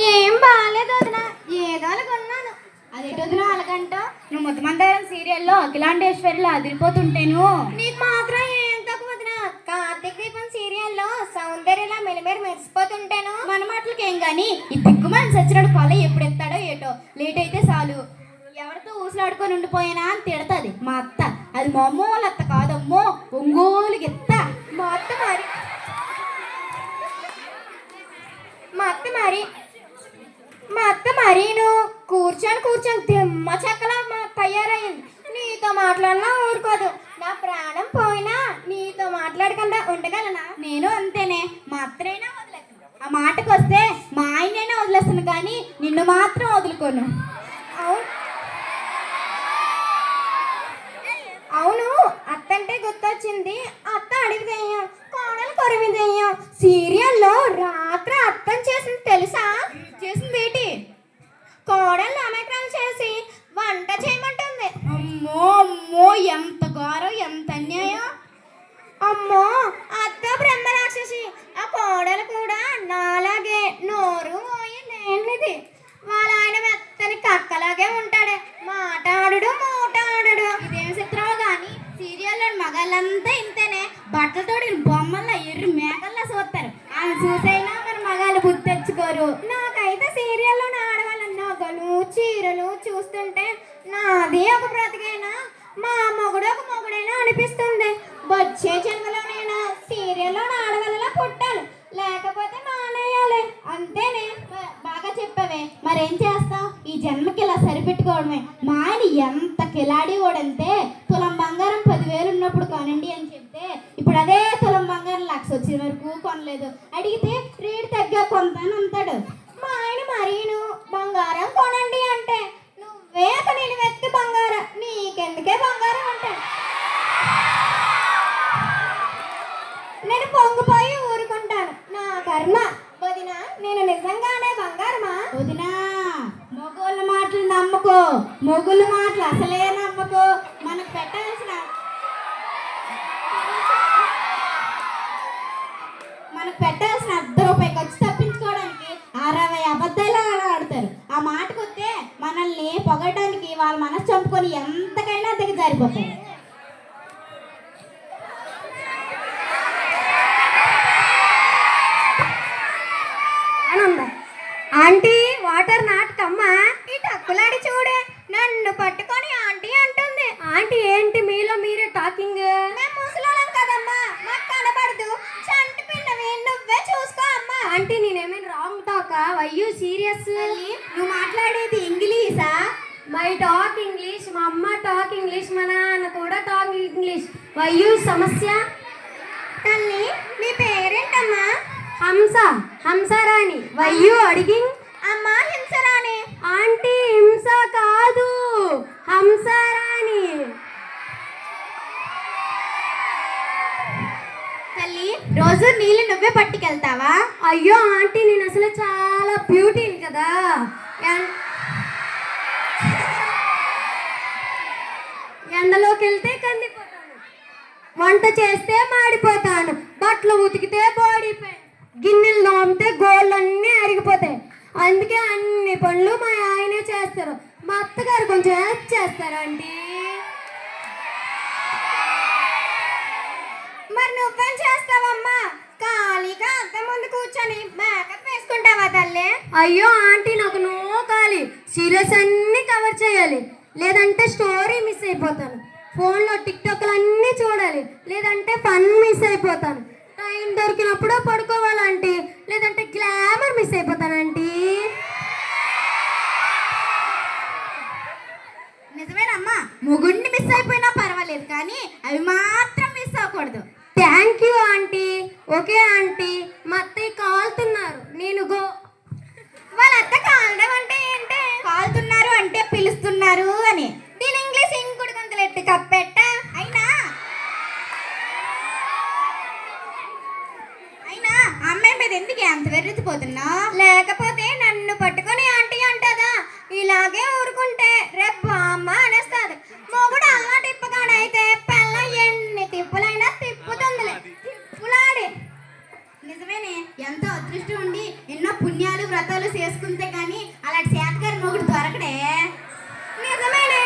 ఏం బాగాలేదు వదిన, ఏదో కొన్నాను. అదేంటి వదిన అలాగంట? నువ్వు ముద్దమందారం సీరియల్లో అఖిలాండేశ్వరిలో అదిరిపోతుంటేను నీకు మాత్రం ఏం తక్కువ వదిన. కార్తీక దీపం సీరియల్లో సౌందర్యలా మెలిమేరు మెరిసిపోతుంటాను. మన మాటలకి ఏం గాని ఈ దిక్కుమని సచ్చినడు కొల ఎప్పుడు ఎత్తాడో ఏటో. లేట్ అయితే చాలు ఎవరితో ఊసులాడుకొని ఉండిపోయినా అని తిడతాది మా అత్త. అది మా అమ్మోళ్ళ అత్త కాదమ్మో, ఒంగోలు గిత్త మా అత్త. మా అత్త మరీను కూర్చొని తిమ్మ చెక్కలా తయారయ్యింది. నీతో మాట్లాడినా ఊరుకోదు. నా ప్రాణం పోయినా నీతో మాట్లాడకుండా ఉండగలనా? నేను అంతేనే. మా అత్తనైనా వదిలేస్తాను, ఆ మాటకు వస్తే మా ఆయనైనా వదిలేస్తాను, కానీ నిన్ను మాత్రం వదులుకోను. అవును, అత్తంటే గుర్తొచ్చింది. అత్త అడిగిదయ్యా, కోడలు కొరివిదయ్యా. సీరియల్లో రాత్రి అత్తం చేసింది తెలుసా? చేసింది ఏంటి? కోడలు అమెరికాలు చేసి వంట చేయమంటుంది. అమ్మో అమ్మో, ఎంత ఘోరం, ఎంత అన్యాయం. అమ్మో, అత్త బ్రహ్మ రాక్షసి. ఆ కోడలు కూడా నాలాగే నోరు పోయి లేనిది. వాళ్ళ ఆయన మెత్తని కక్కలాగే ఉంటాడే, మాట ఆడడు మూట ఆడడు. ఇదేం చిత్రమో కానీ సీరియల్లో మగాళ్ళంతా ఇంతేనే. బట్టలతోటి బొమ్మల్లా ఎర్రి మేకల్లా చూస్తారు. ఆయన చూసైనా మరి మగాళ్ళు బుద్ధి తెచ్చుకోరు. నాకైతే సీరియల్లో ఆడవాళ్ళ నగలు చీరలు చూస్తుంటే నాది ఒక బ్రతికైనా మా మొగుడు ఒక మొగుడైనా అనిపిస్తుంది. వచ్చే జన్మలోనైనా సీరియల్లో ఆడవాళ్ళలా పుట్టాలి, లేకపోతే మానేయాలి. అంతేనే. బాగా చెప్పావే, మరేం చేస్తాం? ఈ జన్మకి ఇలా సరిపెట్టుకోవడమే. మా ఆయన ఎంత కిలాడి వాడంతే, తులం బంగారం 10,000 ఉన్నప్పుడు కొనండి అని చెప్తే ఇప్పుడు అదే తులం బంగారం 1,00,000 వచ్చే వరకు కొనలేదు. అడిగితే రేటు తగ్గా కొంతాను అంటాడు. మా ఆయన మరీను బంగారం కొనండి అంటే నువ్వే ఒక నిలువెత్తి బంగారం, నీకెందుకే బంగారం అంటాడు. నేను పొంగిపోయి ఊరుకుంటాను. నా కర్మ. వదిన, నేను నిజంగానే బంగారమా? వదినా, మొగుళ్ళ మాటలు నమ్మకో, మొగుళ్ళ మాటలు అసలే నమ్మకో. మనకు పెట్టాల్సిన ₹1 ఖర్చు తప్పించుకోవడానికి 60 అబద్ధాలు ఆడతారు. ఆ మాటకు వస్తే మనల్ని పొగడానికి వాళ్ళ మనసు చంపుకొని ఎంతకైనా దిగజారిపోతారు. Aunty, water నాటకమ్మా. ఈ టక్కులాడి చూడే, నన్ను పట్టుకొని ఆంటీ అంటుంది. ఆంటీ ఏంటి మీలో మీరే టాకింగ్? మేము ముసలోళ్ళం కదమ్మా, మాకు కనబడదు. చంటి పిల్లవి, నువ్వే చూసుకో అమ్మా. ఆంటీ, నేనేమైనా రాంగ్ టాకా? Why you serious? నువ్వు మాట్లాడేది ఇంగ్లీషా? మై టాక్ ఇంగ్లీష్, మా అమ్మ టాక్ ఇంగ్లీష్, మా నాన్న కూడా టాక్ ఇంగ్లీష్. వై యూ సమస్య? తల్లి, మీ పేరేంటమ్మా? హంస, హంసరాణి. Why you అడిగింగ్? అమ్మా హింసరాణి. ఆంటీ, హింస కాదు, హంసరాణి. తల్లి, రోజు నీళ్ళు నువ్వే పట్టుకెళ్తావా? అయ్యో ఆంటీ, నేను అసలు చాలా బ్యూటీని కదా. ఎండలోకి వెళ్తే కందిపోతాను, వంట చేస్తే మాడిపోతాను, బట్టలు ఉతికితే బాడీ పెయిన్, గిన్నెలు నోమితే గోళ్ళన్నీ అరిగిపోతాయి. అందుకే అన్ని పనులు మా ఆయనే చేస్తారు. మా అత్తగారు కొంచెం హెల్ప్ చేస్తారు ఆంటీ. మరి నువ్వేం చేస్తావమ్మా? ఖాళీగా అద్దం ముందు కూర్చొని మేకప్ వేసుకుంటావా తల్లి? అయ్యో ఆంటీ, నాకు నో ఖాళీ. సీరియల్స్ అన్నీ కవర్ చేయాలి, లేదంటే స్టోరీ మిస్ అయిపోతాను. ఫోన్లో టిక్టాక్లు అన్నీ చూడాలి, లేదంటే ఫన్ మిస్ అయిపోతాను. టైం దొరికినప్పుడు పడుకోవాలంటే, లేదంటే గ్లామర్ మిస్ అయిపోతానంటీ. నిజమేనమ్మా, మొగుడిని మిస్ అయిపోయినా పర్వాలేదు, కానీ అవి మాత్రం మిస్ అవ్వకూడదు. Thank you aunty. Okay aunty, మా అత్తయ్య కాలుతున్నారు, నేను వాళ్ళ అత్త కాలడం అంటే ఏంటి? కాలుతున్నారు అంటే పిలుస్తున్నారు అని. దీని ఇంగ్లీష్ ఇంకుడు గంతులెట్టి కప్పెట్ట. అమ్మాయి మీద ఎందుకు ఎంత వెర్రెత్తిపోతున్నా? లేకపోతే నన్ను పట్టుకొని ఆంటీ అంటదా? ఇలాగే ఊరుకుంటే రేపు అమ్మ అనేస్తాది. మొగుడు అమ్మ తిప్పగాడైతే పిల్ల ఎన్ని తిప్పులైనా తిప్పుతుందిలే. తిప్పులాడి పుణ్యాలు వ్రతాలు చేసుకుంటే కానీ అలాంటి శాతగారి మొగుడు దొరకడే. నిజమేనే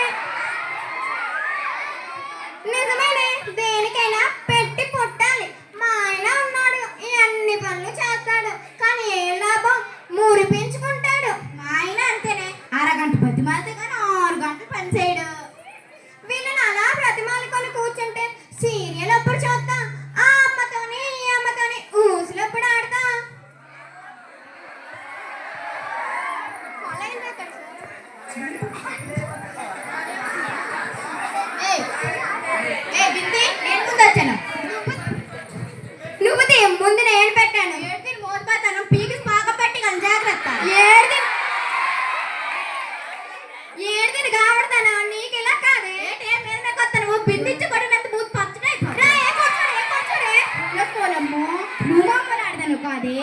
నిజమేనే దేనికైనా పెట్టి పుట్టాలి. మా ఆయన ఉన్నాడు, అన్ని పనులు చేస్తాడు, కానీ ఏ లాభం, మురిపించుకుంటాడు. మా ఆయన అంతేనే, అరగంట బతిమాలితే కానీ 6 గంటలు పని చేయడు. వీళ్ళని అలా బ్రతిమాలుకొని కూర్చుంటే సీరియల్ అప్పుడు చూద్దాం, ఆ అమ్మతోని ఈ అమ్మతోని ఊసులు ఎప్పుడు ఆడతా. నువ్వు ముందు నేను పెట్టాను. ఏడిది మోసపోతాను, పీకి పాక పెట్టి కానీ జాగ్రత్త. ఏడిది కావడతాను, నీకు ఇలా కాదే. మీద కొత్తను బిందించి కొట్టినంత మూతి పచ్చడే. పోలమ్మో, నువ్వు అమ్మని ఆడదాను కాదే.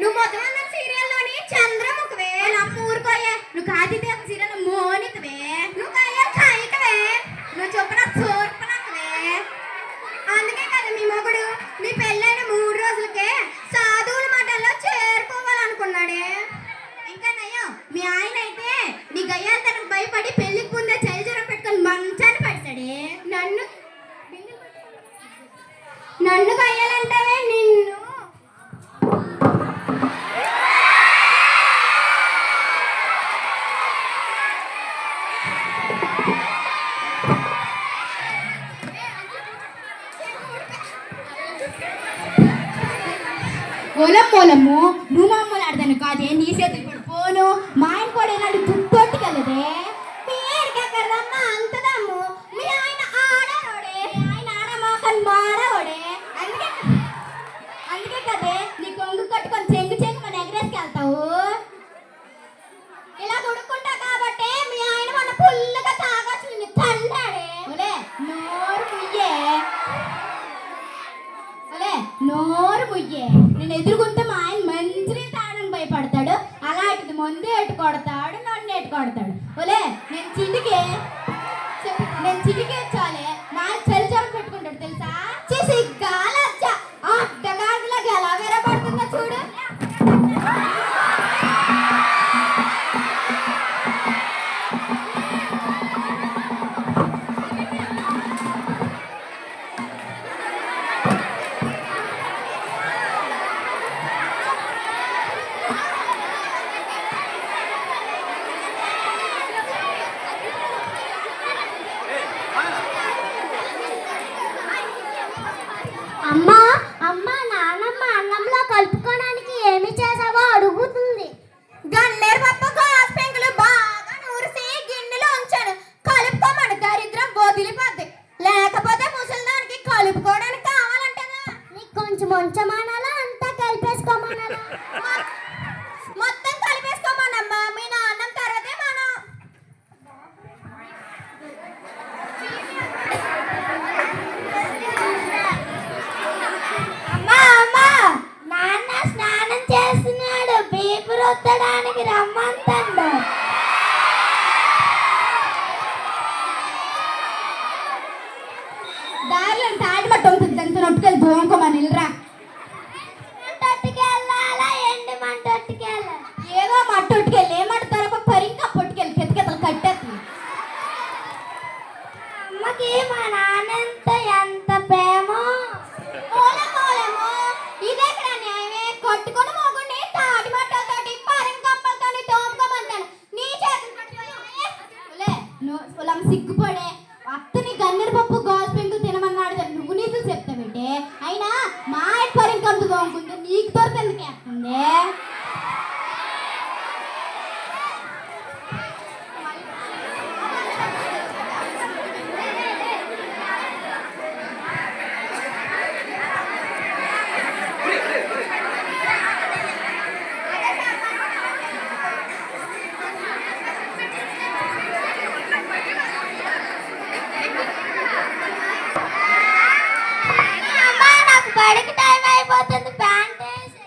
నువ్వు మొదలన్న సీరియల్లోని చంద్రముఖవే. అమ్మ ఊరుకోయే, నువ్వు కాతితే సీరియల్ మోనితవే. నువ్వు కయ్య కాయికవే. నువ్వు చెప్పిన చూర్పనక్కవే. అందుకే కదా మీ మొగుడు మీ పెళ్ళైన 3 రోజులకే సాధువుల మఠంలో చేరుకోవాలనుకున్నాడే. ఇంకా నయ్యో, మీ ఆయన అయితే నీ గయ్యాలతనకు భయపడి పెళ్లికి ముందే చలిజ్వరం పెట్టుకొని మంచాన్ని పడిసాడే. నన్ను కయ్యాలంటావే నిన్ను. పొలము నువ్వు మా అమ్మలు ఆడదాను కాదే, నీ చేతులు పడిపోను. మా ఆయన కూడా ఇలాంటి తుట్టొట్టుకెళ్ళదే. పేరుకెక్కడదమ్మా అంతదమ్ము. మీ ఆయన ఆడరోడే. ఆయన ఆడమోకని మాడవడే. అందుకే కదే నీ కొంగు కట్టుకొని చెంగు మన ఎగరేసుకెళ్తావు. ఇలా దుడుకుంటా కాబట్టి మీ ఆయన మన పుల్లుగా తాగొచ్చు నిన్ను తండ్రాడే. నోరు ముయ్యే. నేను ఎదురుగుంటే మా ఆయన మంచిగా తాగడానికి భయపడతాడు. అలాంటిది ముందే ఎట్టు కొడతాడు, నన్ను ఎట్టు కొడతాడు. నేను చిటికే చాలే మా ఆయన చలిజ్వరం పెట్టుకుంటాడు తెలుసా. సిగ్గాలచ్చ అడ్డగాడిలాగా ఎలా వేరపడుతుందో చూడు. అమ్మా అమ్మా నాన్నమ్మ అన్నంలో కలుపుకోవడానికి ఏమి చేసావో అడుగుతుంది. గన్నేరు పప్పు గాస్ పెంకులు బాగా నూరిసి గిన్నెలో ఉంచాను. కలుపుకోమని దరిద్రం వదిలిపోద్ది. లేకపోతే ముసలిదానికి కలుపుకోవడానికి కావాలంటదా. నీకు కొంచెం ఉంచమానాలా అంతా కలిపేసుకోమనాలా? మొత్తం కలిపేసుకోమనమ్మా. మీ నాన్నం తర్వాతే మనం. నాన్న స్నానం చేస్తున్నాడు, బీపు రుద్దడానికి రమ్మంటాడు. దారిలో తాటి మట్టు ఉంటుంది, దాంతో నొట్టుకెళ్ళి దోంకోమని వెళ్ళరా. తొట్టుకెళ్ళాలా ఎండి మన తొట్టుకెళ్ళాలి. ఏదో మట్టు ఉట్టుకెళ్ళి ఏమంటారో పరింకా పొట్టుకెళ్ళి కెతకెతలు కట్టేస్తుంది. అమ్మకి మా నాన్నంత ఎంత ప్రేమో. ఇదెక్కడ న్యాయమే? కొట్టుకుని మొగుడిని తాటి మట్టలతోటి పరింకప్పలతోటి తోముకోమంటాను. నీ చేతులు నువ్వు సిగ్గుపడే అత్తని గన్నేరు పప్పు గాజు పెంకులు తినమన్నాడు. నువ్వు నీతులు చెప్తావంటే అయినా మా ఆయన పరింకంపు తోముకుంటే నీకు దొరికేందుకు వేస్తుంది. బడికి టైం అయిపోతుంది, ప్యాంట్ వేసి.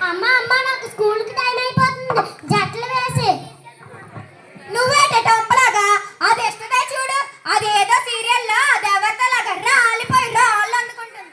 అమ్మ అమ్మ నాకు స్కూల్కి టైం అయిపోతుంది, జట్లు వేసి. నువ్వేంటే టొప్పలాగా అది ఎస్టర్డే చూడు, అదేదో సీరియల్లో అది ఎవరితోలాగా రాలిపోయి రాళ్ళు అందుకుంటుంది.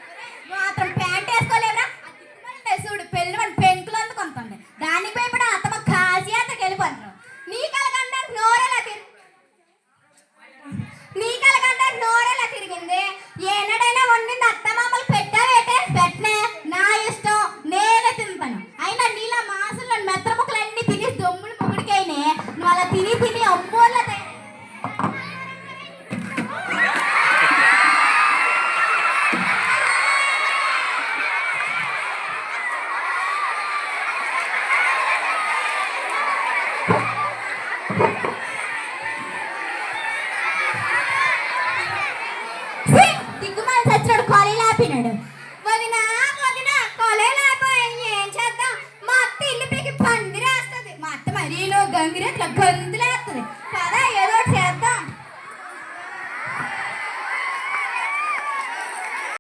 చేస్తున్నాడు